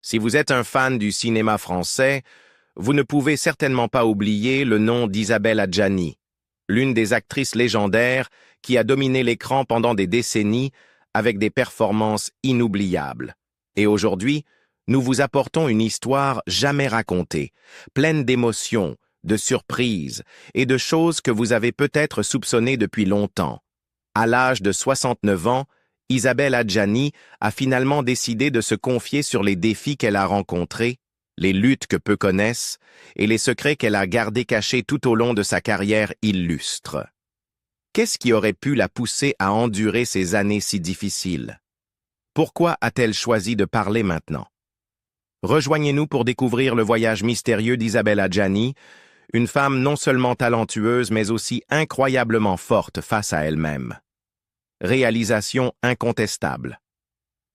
Si vous êtes un fan du cinéma français, vous ne pouvez certainement pas oublier le nom d'Isabelle Adjani, l'une des actrices légendaires qui a dominé l'écran pendant des décennies avec des performances inoubliables. Et aujourd'hui, nous vous apportons une histoire jamais racontée, pleine d'émotions, de surprises et de choses que vous avez peut-être soupçonnées depuis longtemps. À l'âge de 69 ans, Isabelle Adjani a finalement décidé de se confier sur les défis qu'elle a rencontrés, les luttes que peu connaissent et les secrets qu'elle a gardés cachés tout au long de sa carrière illustre. Qu'est-ce qui aurait pu la pousser à endurer ces années si difficiles? Pourquoi a-t-elle choisi de parler maintenant? Rejoignez-nous pour découvrir le voyage mystérieux d'Isabelle Adjani, une femme non seulement talentueuse mais aussi incroyablement forte face à elle-même. Réalisation incontestable.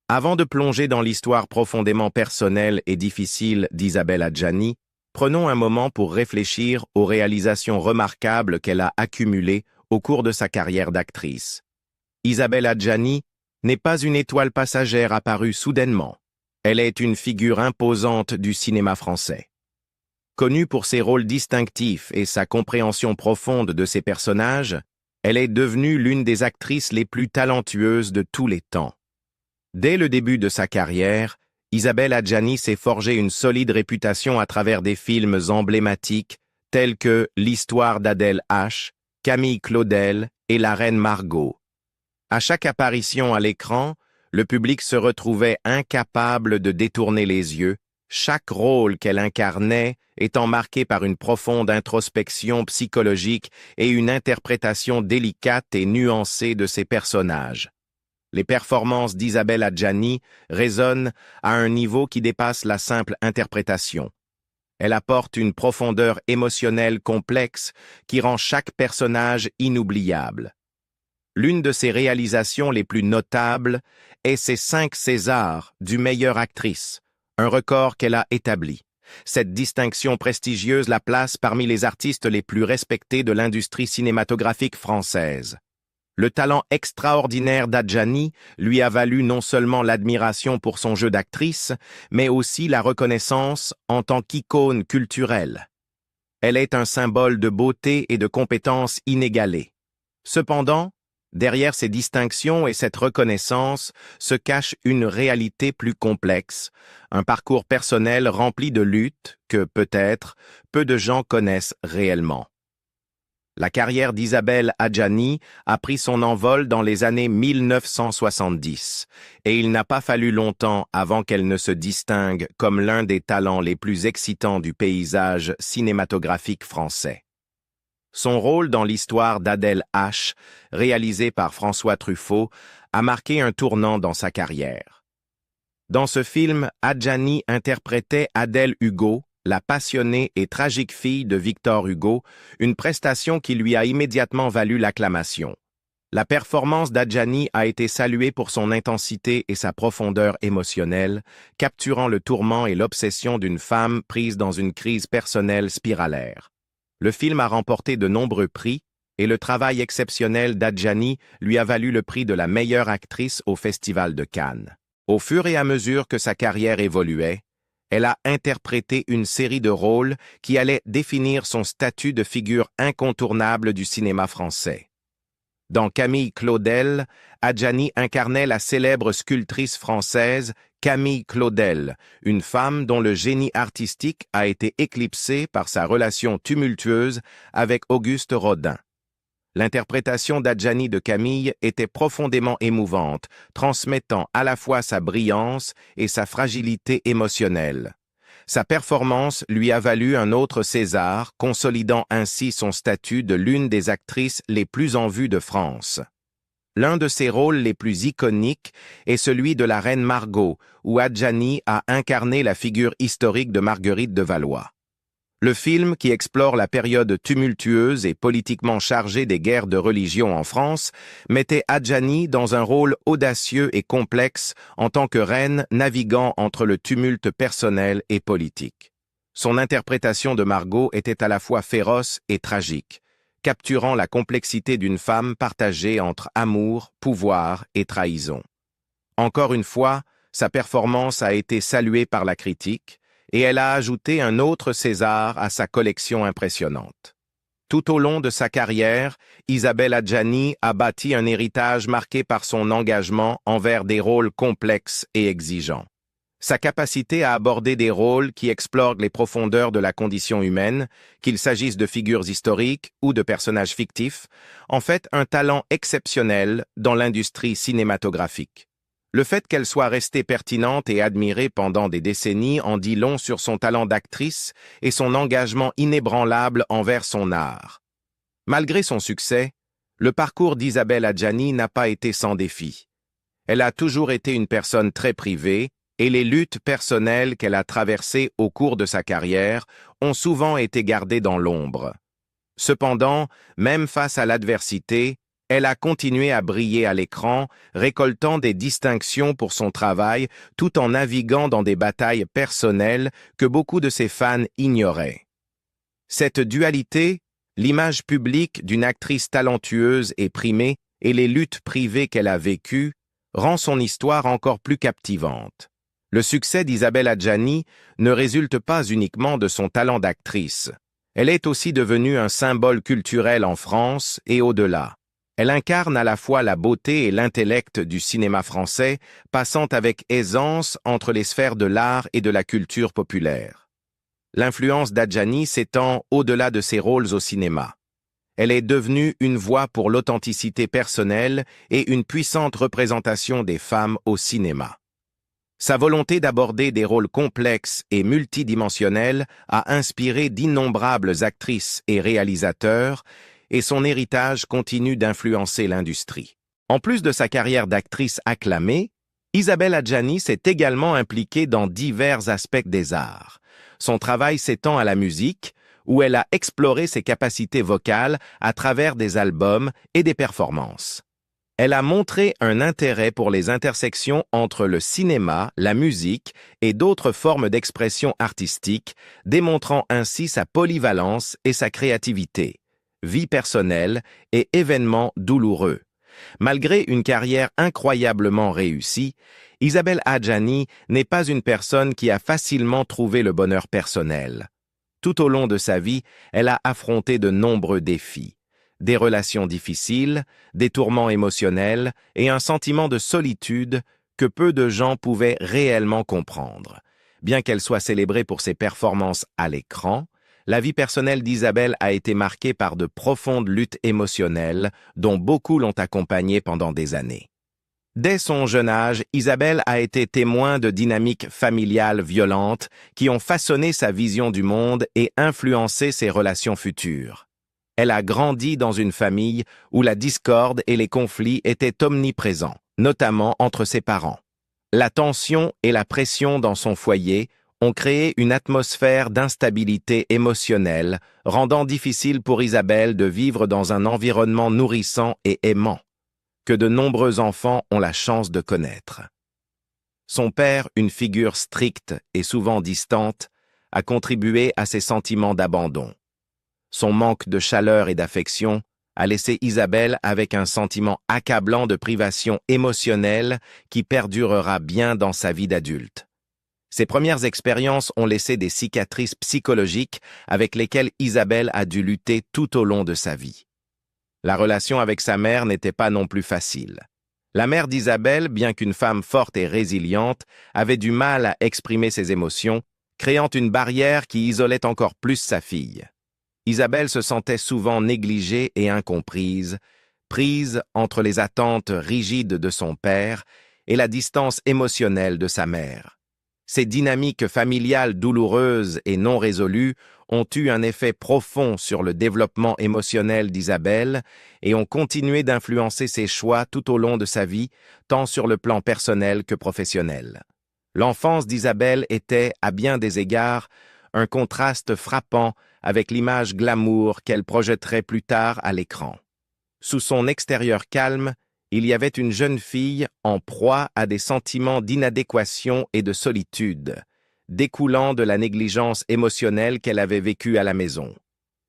Avant de plonger dans l'histoire profondément personnelle et difficile d'Isabelle Adjani, prenons un moment pour réfléchir aux réalisations remarquables qu'elle a accumulées au cours de sa carrière d'actrice. Isabelle Adjani n'est pas une étoile passagère apparue soudainement. Elle est une figure imposante du cinéma français. Connue pour ses rôles distinctifs et sa compréhension profonde de ses personnages, elle est devenue l'une des actrices les plus talentueuses de tous les temps. Dès le début de sa carrière, Isabelle Adjani s'est forgé une solide réputation à travers des films emblématiques tels que L'histoire d'Adèle H, Camille Claudel et La Reine Margot. À chaque apparition à l'écran, le public se retrouvait incapable de détourner les yeux, chaque rôle qu'elle incarnait étant marqué par une profonde introspection psychologique et une interprétation délicate et nuancée de ses personnages. Les performances d'Isabelle Adjani résonnent à un niveau qui dépasse la simple interprétation. Elle apporte une profondeur émotionnelle complexe qui rend chaque personnage inoubliable. L'une de ses réalisations les plus notables est ses 5 Césars du meilleure actrice, un record qu'elle a établi. Cette distinction prestigieuse la place parmi les artistes les plus respectés de l'industrie cinématographique française. Le talent extraordinaire d'Adjani lui a valu non seulement l'admiration pour son jeu d'actrice, mais aussi la reconnaissance en tant qu'icône culturelle. Elle est un symbole de beauté et de compétences inégalées. Cependant, derrière ces distinctions et cette reconnaissance se cache une réalité plus complexe, un parcours personnel rempli de luttes que, peut-être, peu de gens connaissent réellement. La carrière d'Isabelle Adjani a pris son envol dans les années 1970, et il n'a pas fallu longtemps avant qu'elle ne se distingue comme l'un des talents les plus excitants du paysage cinématographique français. Son rôle dans l'histoire d'Adèle H, réalisé par François Truffaut, a marqué un tournant dans sa carrière. Dans ce film, Adjani interprétait Adèle Hugo, la passionnée et tragique fille de Victor Hugo, une prestation qui lui a immédiatement valu l'acclamation. La performance d'Adjani a été saluée pour son intensité et sa profondeur émotionnelle, capturant le tourment et l'obsession d'une femme prise dans une crise personnelle spiralaire. Le film a remporté de nombreux prix, et le travail exceptionnel d'Adjani lui a valu le prix de la meilleure actrice au Festival de Cannes. Au fur et à mesure que sa carrière évoluait, elle a interprété une série de rôles qui allaient définir son statut de figure incontournable du cinéma français. Dans Camille Claudel, Adjani incarnait la célèbre sculptrice française Camille Claudel, une femme dont le génie artistique a été éclipsé par sa relation tumultueuse avec Auguste Rodin. L'interprétation d'Adjani de Camille était profondément émouvante, transmettant à la fois sa brillance et sa fragilité émotionnelle. Sa performance lui a valu un autre César, consolidant ainsi son statut de l'une des actrices les plus en vue de France. L'un de ses rôles les plus iconiques est celui de la Reine Margot, où Adjani a incarné la figure historique de Marguerite de Valois. Le film, qui explore la période tumultueuse et politiquement chargée des guerres de religion en France, mettait Adjani dans un rôle audacieux et complexe en tant que reine naviguant entre le tumulte personnel et politique. Son interprétation de Margot était à la fois féroce et tragique, capturant la complexité d'une femme partagée entre amour, pouvoir et trahison. Encore une fois, Sa performance a été saluée par la critique et elle a ajouté un autre César à sa collection impressionnante. Tout au long de sa carrière, Isabelle Adjani a bâti un héritage marqué par son engagement envers des rôles complexes et exigeants. Sa capacité à aborder des rôles qui explorent les profondeurs de la condition humaine, qu'il s'agisse de figures historiques ou de personnages fictifs, en fait un talent exceptionnel dans l'industrie cinématographique. Le fait qu'elle soit restée pertinente et admirée pendant des décennies en dit long sur son talent d'actrice et son engagement inébranlable envers son art. Malgré son succès, le parcours d'Isabelle Adjani n'a pas été sans défi. Elle a toujours été une personne très privée et les luttes personnelles qu'elle a traversées au cours de sa carrière ont souvent été gardées dans l'ombre. Cependant, même face à l'adversité, elle a continué à briller à l'écran, récoltant des distinctions pour son travail tout en naviguant dans des batailles personnelles que beaucoup de ses fans ignoraient. Cette dualité, l'image publique d'une actrice talentueuse et primée et les luttes privées qu'elle a vécues, rend son histoire encore plus captivante. Le succès d'Isabelle Adjani ne résulte pas uniquement de son talent d'actrice. Elle est aussi devenue un symbole culturel en France et au-delà. Elle incarne à la fois la beauté et l'intellect du cinéma français, passant avec aisance entre les sphères de l'art et de la culture populaire. L'influence d'Adjani s'étend au-delà de ses rôles au cinéma. Elle est devenue une voix pour l'authenticité personnelle et une puissante représentation des femmes au cinéma. Sa volonté d'aborder des rôles complexes et multidimensionnels a inspiré d'innombrables actrices et réalisateurs, et son héritage continue d'influencer l'industrie. En plus de sa carrière d'actrice acclamée, Isabelle Adjani s'est également impliquée dans divers aspects des arts. Son travail s'étend à la musique, où elle a exploré ses capacités vocales à travers des albums et des performances. Elle a montré un intérêt pour les intersections entre le cinéma, la musique et d'autres formes d'expression artistique, démontrant ainsi sa polyvalence et sa créativité, vie personnelle et événements douloureux. Malgré une carrière incroyablement réussie, Isabelle Adjani n'est pas une personne qui a facilement trouvé le bonheur personnel. Tout au long de sa vie, elle a affronté de nombreux défis. Des relations difficiles, des tourments émotionnels et un sentiment de solitude que peu de gens pouvaient réellement comprendre. Bien qu'elle soit célébrée pour ses performances à l'écran, la vie personnelle d'Isabelle a été marquée par de profondes luttes émotionnelles dont beaucoup l'ont accompagnée pendant des années. Dès son jeune âge, Isabelle a été témoin de dynamiques familiales violentes qui ont façonné sa vision du monde et influencé ses relations futures. Elle a grandi dans une famille où la discorde et les conflits étaient omniprésents, notamment entre ses parents. La tension et la pression dans son foyer ont créé une atmosphère d'instabilité émotionnelle, rendant difficile pour Isabelle de vivre dans un environnement nourrissant et aimant, que de nombreux enfants ont la chance de connaître. Son père, une figure stricte et souvent distante, a contribué à ses sentiments d'abandon. Son manque de chaleur et d'affection a laissé Isabelle avec un sentiment accablant de privation émotionnelle qui perdurera bien dans sa vie d'adulte. Ses premières expériences ont laissé des cicatrices psychologiques avec lesquelles Isabelle a dû lutter tout au long de sa vie. La relation avec sa mère n'était pas non plus facile. La mère d'Isabelle, bien qu'une femme forte et résiliente, avait du mal à exprimer ses émotions, créant une barrière qui isolait encore plus sa fille. Isabelle se sentait souvent négligée et incomprise, prise entre les attentes rigides de son père et la distance émotionnelle de sa mère. Ces dynamiques familiales douloureuses et non résolues ont eu un effet profond sur le développement émotionnel d'Isabelle et ont continué d'influencer ses choix tout au long de sa vie, tant sur le plan personnel que professionnel. L'enfance d'Isabelle était, à bien des égards, un contraste frappant avec l'image glamour qu'elle projetterait plus tard à l'écran. Sous son extérieur calme, il y avait une jeune fille en proie à des sentiments d'inadéquation et de solitude, découlant de la négligence émotionnelle qu'elle avait vécue à la maison.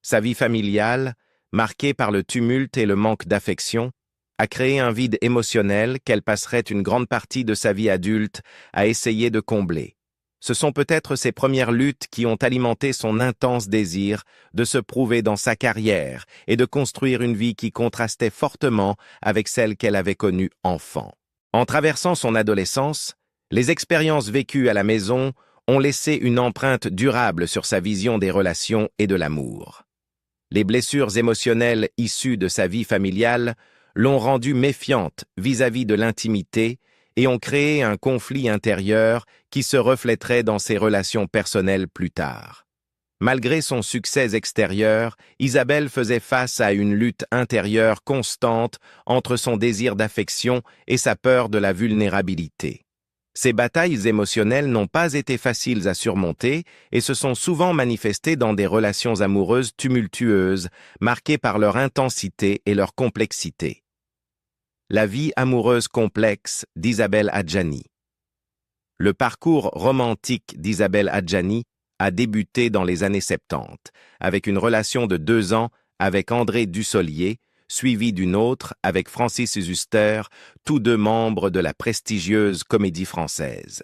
Sa vie familiale, marquée par le tumulte et le manque d'affection, a créé un vide émotionnel qu'elle passerait une grande partie de sa vie adulte à essayer de combler. Ce sont peut-être ses premières luttes qui ont alimenté son intense désir de se prouver dans sa carrière et de construire une vie qui contrastait fortement avec celle qu'elle avait connue enfant. En traversant son adolescence, les expériences vécues à la maison ont laissé une empreinte durable sur sa vision des relations et de l'amour. Les blessures émotionnelles issues de sa vie familiale l'ont rendue méfiante vis-à-vis de l'intimité et ont créé un conflit intérieur qui se reflèterait dans ses relations personnelles plus tard. Malgré son succès extérieur, Isabelle faisait face à une lutte intérieure constante entre son désir d'affection et sa peur de la vulnérabilité. Ces batailles émotionnelles n'ont pas été faciles à surmonter et se sont souvent manifestées dans des relations amoureuses tumultueuses, marquées par leur intensité et leur complexité. La vie amoureuse complexe d'Isabelle Adjani. Le parcours romantique d'Isabelle Adjani a débuté dans les années 70, avec une relation de 2 ans avec André Dussolier, suivie d'une autre avec Francis Huster, tous deux membres de la prestigieuse Comédie Française.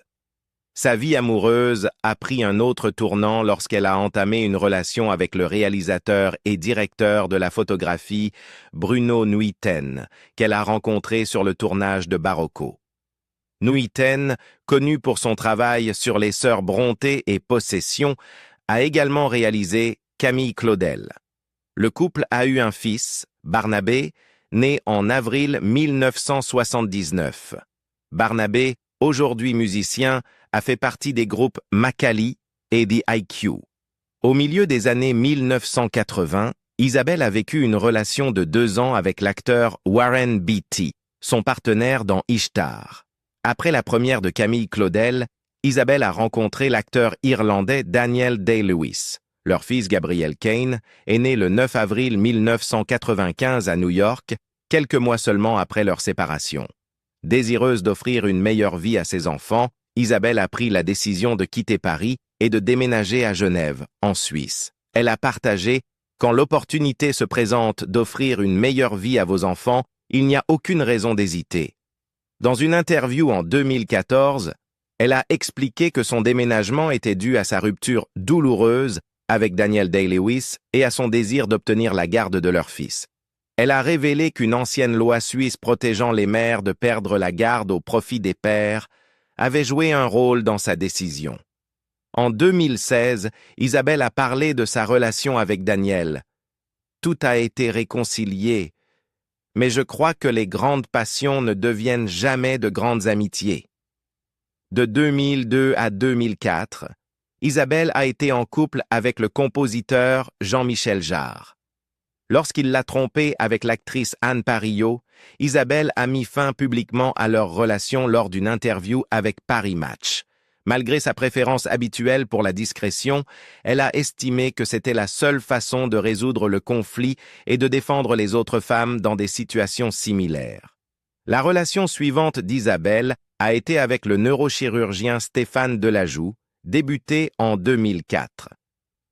Sa vie amoureuse a pris un autre tournant lorsqu'elle a entamé une relation avec le réalisateur et directeur de la photographie Bruno Nuiten, qu'elle a rencontré sur le tournage de Barocco. Nuiten, connu pour son travail sur les sœurs Brontë et Possession, a également réalisé Camille Claudel. Le couple a eu un fils, Barnabé, né en avril 1979. Barnabé, aujourd'hui musicien, a fait partie des groupes Makali et The IQ. Au milieu des années 1980, Isabelle a vécu une relation de 2 ans avec l'acteur Warren Beatty, son partenaire dans Ishtar. Après la première de Camille Claudel, Isabelle a rencontré l'acteur irlandais Daniel Day-Lewis. Leur fils Gabriel Kane est né le 9 avril 1995 à New York, quelques mois seulement après leur séparation. Désireuse d'offrir une meilleure vie à ses enfants, Isabelle a pris la décision de quitter Paris et de déménager à Genève, en Suisse. Elle a partagé « Quand l'opportunité se présente d'offrir une meilleure vie à vos enfants, il n'y a aucune raison d'hésiter. » Dans une interview en 2014, elle a expliqué que son déménagement était dû à sa rupture douloureuse avec Daniel Day-Lewis et à son désir d'obtenir la garde de leur fils. Elle a révélé qu'une ancienne loi suisse protégeant les mères de perdre la garde au profit des pères avait joué un rôle dans sa décision. En 2016, Isabelle a parlé de sa relation avec Daniel. Tout a été réconcilié, mais je crois que les grandes passions ne deviennent jamais de grandes amitiés. De 2002 à 2004, Isabelle a été en couple avec le compositeur Jean-Michel Jarre. Lorsqu'il l'a trompée avec l'actrice Anne Parillo, Isabelle a mis fin publiquement à leur relation lors d'une interview avec Paris Match. Malgré sa préférence habituelle pour la discrétion, elle a estimé que c'était la seule façon de résoudre le conflit et de défendre les autres femmes dans des situations similaires. La relation suivante d'Isabelle a été avec le neurochirurgien Stéphane Delajoux, débutée en 2004.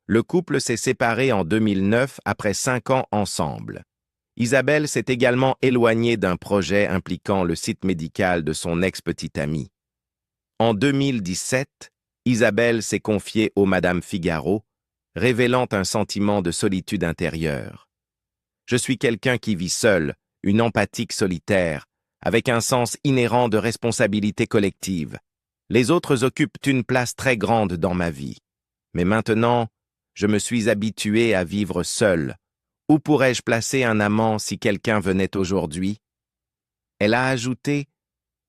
Le couple s'est séparé en 2009 après 5 ans ensemble. Isabelle s'est également éloignée d'un projet impliquant le site médical de son ex-petite amie. En 2017, Isabelle s'est confiée au Madame Figaro, révélant un sentiment de solitude intérieure. « Je suis quelqu'un qui vit seul, une empathique solitaire, avec un sens inhérent de responsabilité collective. Les autres occupent une place très grande dans ma vie. Mais maintenant, je me suis habitué à vivre seul. Où pourrais-je placer un amant si quelqu'un venait aujourd'hui ?» Elle a ajouté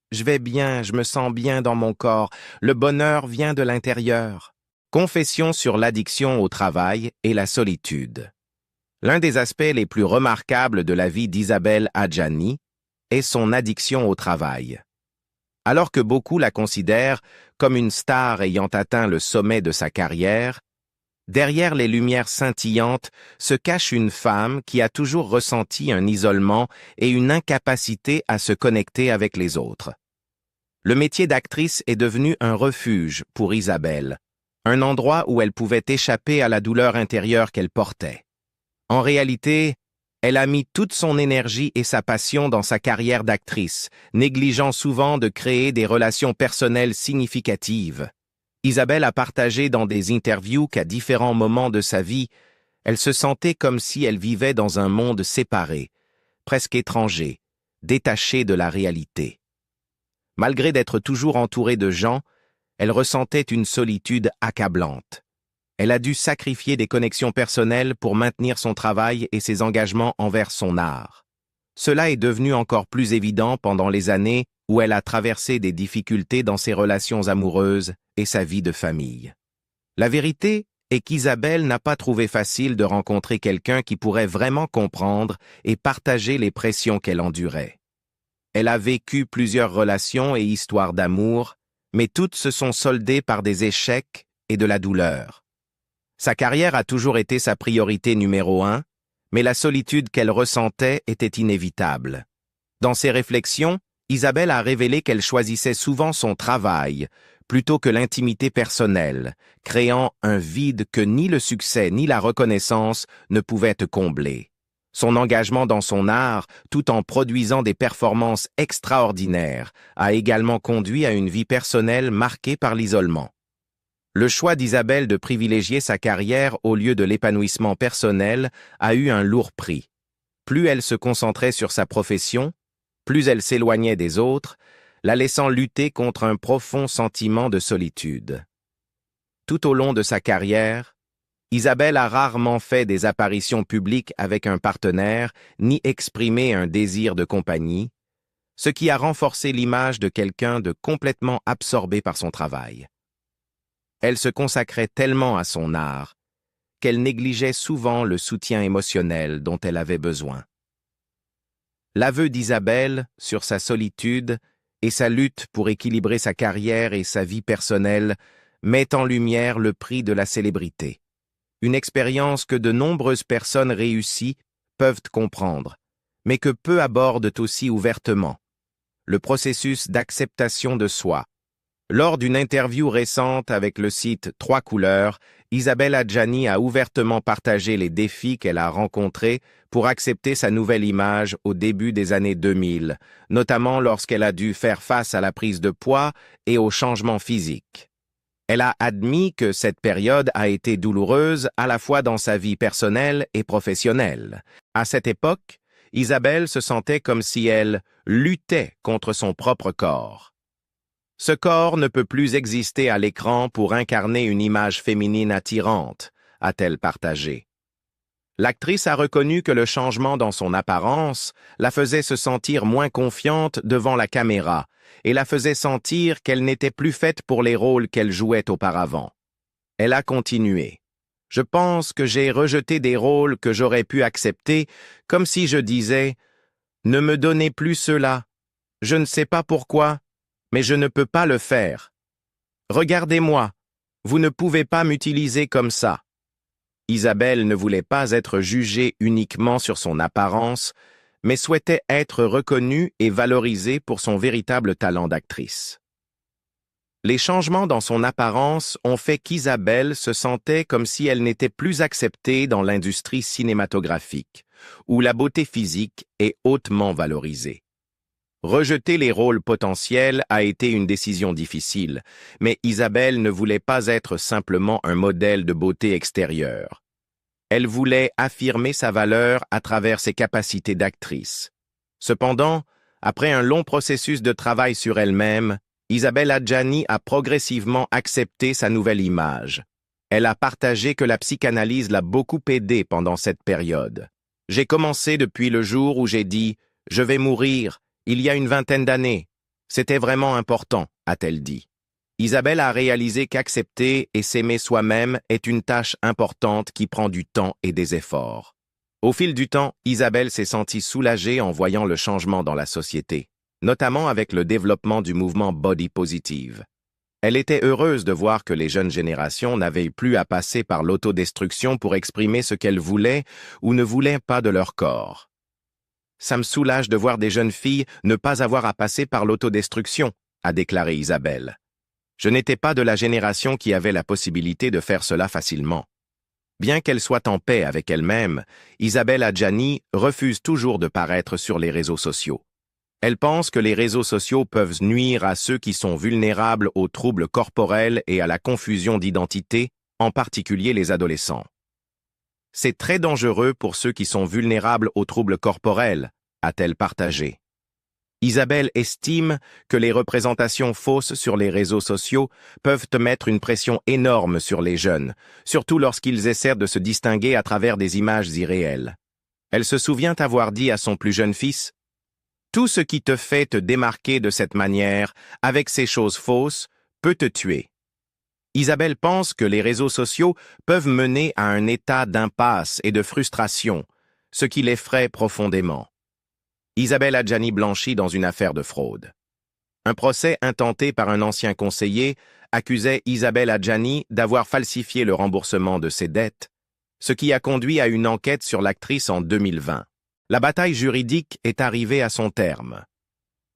« Je vais bien, je me sens bien dans mon corps, le bonheur vient de l'intérieur. » Confession sur l'addiction au travail et la solitude. L'un des aspects les plus remarquables de la vie d'Isabelle Adjani est son addiction au travail. Alors que beaucoup la considèrent comme une star ayant atteint le sommet de sa carrière, derrière les lumières scintillantes se cache une femme qui a toujours ressenti un isolement et une incapacité à se connecter avec les autres. Le métier d'actrice est devenu un refuge pour Isabelle, un endroit où elle pouvait échapper à la douleur intérieure qu'elle portait. En réalité, Elle a mis toute son énergie et sa passion dans sa carrière d'actrice, négligeant souvent de créer des relations personnelles significatives. Isabelle a partagé dans des interviews qu'à différents moments de sa vie, elle se sentait comme si elle vivait dans un monde séparé, presque étranger, détaché de la réalité. Malgré d'être toujours entourée de gens, elle ressentait une solitude accablante. Elle a dû sacrifier des connexions personnelles pour maintenir son travail et ses engagements envers son art. Cela est devenu encore plus évident pendant les années où elle a traversé des difficultés dans ses relations amoureuses et sa vie de famille. La vérité est qu'Isabelle n'a pas trouvé facile de rencontrer quelqu'un qui pourrait vraiment comprendre et partager les pressions qu'elle endurait. Elle a vécu plusieurs relations et histoires d'amour, mais toutes se sont soldées par des échecs et de la douleur. Sa carrière a toujours été sa priorité numéro 1, mais la solitude qu'elle ressentait était inévitable. Dans ses réflexions, Isabelle a révélé qu'elle choisissait souvent son travail plutôt que l'intimité personnelle, créant un vide que ni le succès ni la reconnaissance ne pouvaient combler. Son engagement dans son art, tout en produisant des performances extraordinaires, a également conduit à une vie personnelle marquée par l'isolement. Le choix d'Isabelle de privilégier sa carrière au lieu de l'épanouissement personnel a eu un lourd prix. Plus elle se concentrait sur sa profession, plus elle s'éloignait des autres, la laissant lutter contre un profond sentiment de solitude. Tout au long de sa carrière, Isabelle a rarement fait des apparitions publiques avec un partenaire, ni exprimé un désir de compagnie, ce qui a renforcé l'image de quelqu'un de complètement absorbé par son travail. Elle se consacrait tellement à son art qu'elle négligeait souvent le soutien émotionnel dont elle avait besoin. L'aveu d'Isabelle sur sa solitude et sa lutte pour équilibrer sa carrière et sa vie personnelle met en lumière le prix de la célébrité. Une expérience que de nombreuses personnes réussies peuvent comprendre, mais que peu abordent aussi ouvertement. Le processus d'acceptation de soi. Lors d'une interview récente avec le site 3 couleurs, Isabelle Adjani a ouvertement partagé les défis qu'elle a rencontrés pour accepter sa nouvelle image au début des années 2000, notamment lorsqu'elle a dû faire face à la prise de poids et aux changements physiques. Elle a admis que cette période a été douloureuse à la fois dans sa vie personnelle et professionnelle. À cette époque, Isabelle se sentait comme si elle luttait contre son propre corps. Ce corps ne peut plus exister à l'écran pour incarner une image féminine attirante, a-t-elle partagé. L'actrice a reconnu que le changement dans son apparence la faisait se sentir moins confiante devant la caméra et la faisait sentir qu'elle n'était plus faite pour les rôles qu'elle jouait auparavant. Elle a continué. « Je pense que j'ai rejeté des rôles que j'aurais pu accepter, comme si je disais « Ne me donnez plus cela. Je ne sais pas pourquoi, mais je ne peux pas le faire. Regardez-moi, vous ne pouvez pas m'utiliser comme ça. » Isabelle ne voulait pas être jugée uniquement sur son apparence, mais souhaitait être reconnue et valorisée pour son véritable talent d'actrice. Les changements dans son apparence ont fait qu'Isabelle se sentait comme si elle n'était plus acceptée dans l'industrie cinématographique, où la beauté physique est hautement valorisée. Rejeter les rôles potentiels a été une décision difficile, mais Isabelle ne voulait pas être simplement un modèle de beauté extérieure. Elle voulait affirmer sa valeur à travers ses capacités d'actrice. Cependant, après un long processus de travail sur elle-même, Isabelle Adjani a progressivement accepté sa nouvelle image. Elle a partagé que la psychanalyse l'a beaucoup aidée pendant cette période. « J'ai commencé depuis le jour où j'ai dit « Je vais mourir », il y a une vingtaine d'années. C'était vraiment important, a-t-elle dit. Isabelle a réalisé qu'accepter et s'aimer soi-même est une tâche importante qui prend du temps et des efforts. Au fil du temps, Isabelle s'est sentie soulagée en voyant le changement dans la société, notamment avec le développement du mouvement Body Positive. Elle était heureuse de voir que les jeunes générations n'avaient plus à passer par l'autodestruction pour exprimer ce qu'elles voulaient ou ne voulaient pas de leur corps. « Ça me soulage de voir des jeunes filles ne pas avoir à passer par l'autodestruction », a déclaré Isabelle. « Je n'étais pas de la génération qui avait la possibilité de faire cela facilement. » Bien qu'elle soit en paix avec elle-même, Isabelle Adjani refuse toujours de paraître sur les réseaux sociaux. Elle pense que les réseaux sociaux peuvent nuire à ceux qui sont vulnérables aux troubles corporels et à la confusion d'identité, en particulier les adolescents. C'est très dangereux pour ceux qui sont vulnérables aux troubles corporels, a-t-elle partagé. Isabelle estime que les représentations fausses sur les réseaux sociaux peuvent mettre une pression énorme sur les jeunes, surtout lorsqu'ils essaient de se distinguer à travers des images irréelles. Elle se souvient avoir dit à son plus jeune fils « Tout ce qui te fait te démarquer de cette manière, avec ces choses fausses, peut te tuer. » Isabelle pense que les réseaux sociaux peuvent mener à un état d'impasse et de frustration, ce qui l'effraie profondément. Isabelle Adjani blanchit dans une affaire de fraude. Un procès intenté par un ancien conseiller accusait Isabelle Adjani d'avoir falsifié le remboursement de ses dettes, ce qui a conduit à une enquête sur l'actrice en 2020. La bataille juridique est arrivée à son terme.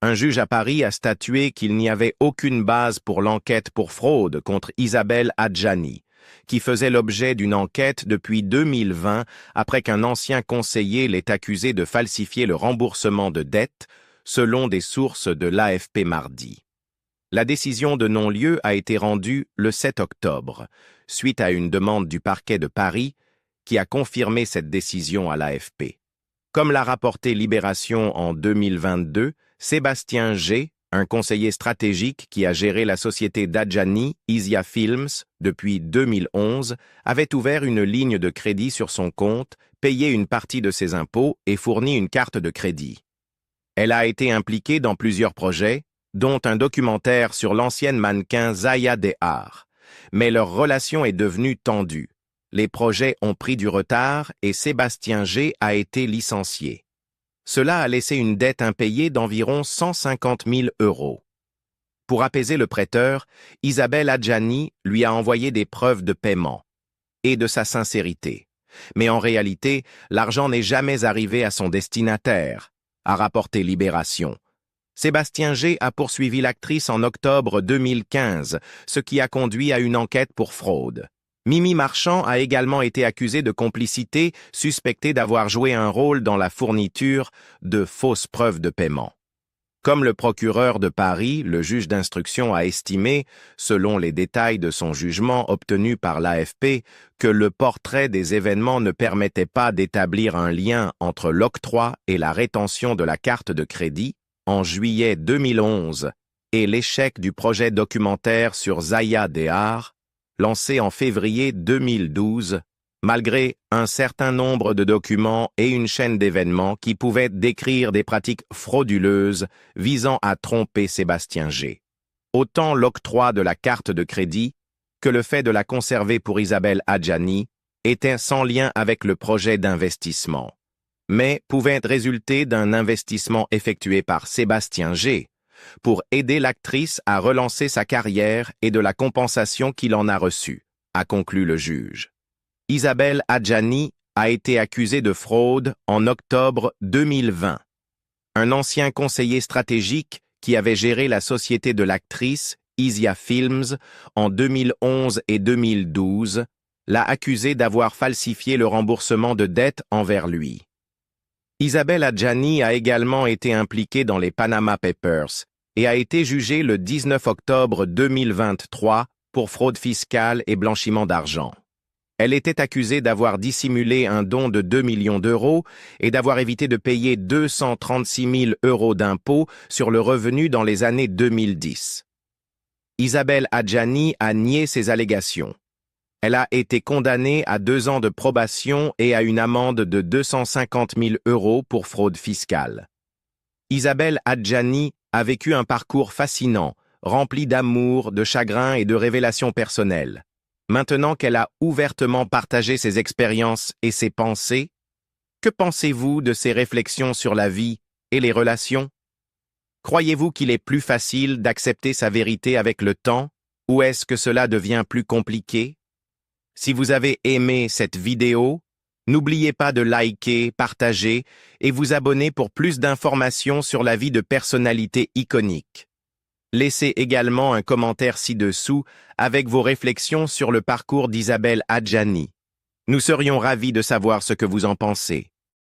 Un juge à Paris a statué qu'il n'y avait aucune base pour l'enquête pour fraude contre Isabelle Adjani, qui faisait l'objet d'une enquête depuis 2020 après qu'un ancien conseiller l'ait accusé de falsifier le remboursement de dettes, selon des sources de l'AFP mardi. La décision de non-lieu a été rendue le 7 octobre, suite à une demande du parquet de Paris qui a confirmé cette décision à l'AFP. Comme l'a rapporté Libération en 2022, Sébastien G., un conseiller stratégique qui a géré la société d'Adjani, Isia Films, depuis 2011, avait ouvert une ligne de crédit sur son compte, payé une partie de ses impôts et fourni une carte de crédit. Elle a été impliquée dans plusieurs projets, dont un documentaire sur l'ancienne mannequin Zaya Dehar. Mais leur relation est devenue tendue. Les projets ont pris du retard et Sébastien G. a été licencié. Cela a laissé une dette impayée d'environ 150 000 €. Pour apaiser le prêteur, Isabelle Adjani lui a envoyé des preuves de paiement et de sa sincérité. Mais en réalité, l'argent n'est jamais arrivé à son destinataire, a rapporté Libération. Sébastien G. a poursuivi l'actrice en octobre 2015, ce qui a conduit à une enquête pour fraude. Mimi Marchand a également été accusée de complicité, suspectée d'avoir joué un rôle dans la fourniture de fausses preuves de paiement. Comme le procureur de Paris, le juge d'instruction a estimé, selon les détails de son jugement obtenu par l'AFP, que le portrait des événements ne permettait pas d'établir un lien entre l'octroi et la rétention de la carte de crédit en juillet 2011 et l'échec du projet documentaire sur Zaya Dehar, lancé en février 2012, malgré un certain nombre de documents et une chaîne d'événements qui pouvaient décrire des pratiques frauduleuses visant à tromper Sébastien G. Autant l'octroi de la carte de crédit que le fait de la conserver pour Isabelle Adjani était sans lien avec le projet d'investissement, mais pouvait résulter d'un investissement effectué par Sébastien G. pour aider l'actrice à relancer sa carrière et de la compensation qu'il en a reçue, a conclu le juge. Isabelle Adjani a été accusée de fraude en octobre 2020. Un ancien conseiller stratégique qui avait géré la société de l'actrice, Isia Films, en 2011 et 2012, l'a accusée d'avoir falsifié le remboursement de dettes envers lui. Isabelle Adjani a également été impliquée dans les Panama Papers et a été jugée le 19 octobre 2023 pour fraude fiscale et blanchiment d'argent. Elle était accusée d'avoir dissimulé un don de 2 millions d'euros et d'avoir évité de payer 236 000 € d'impôts sur le revenu dans les années 2010. Isabelle Adjani a nié ces allégations. Elle a été condamnée à 2 ans de probation et à une amende de 250 000 € pour fraude fiscale. Isabelle Adjani a vécu un parcours fascinant, rempli d'amour, de chagrin et de révélations personnelles. Maintenant qu'elle a ouvertement partagé ses expériences et ses pensées, que pensez-vous de ses réflexions sur la vie et les relations? Croyez-vous qu'il est plus facile d'accepter sa vérité avec le temps, ou est-ce que cela devient plus compliqué? Si vous avez aimé cette vidéo, n'oubliez pas de liker, partager et vous abonner pour plus d'informations sur la vie de personnalités iconiques. Laissez également un commentaire ci-dessous avec vos réflexions sur le parcours d'Isabelle Adjani. Nous serions ravis de savoir ce que vous en pensez.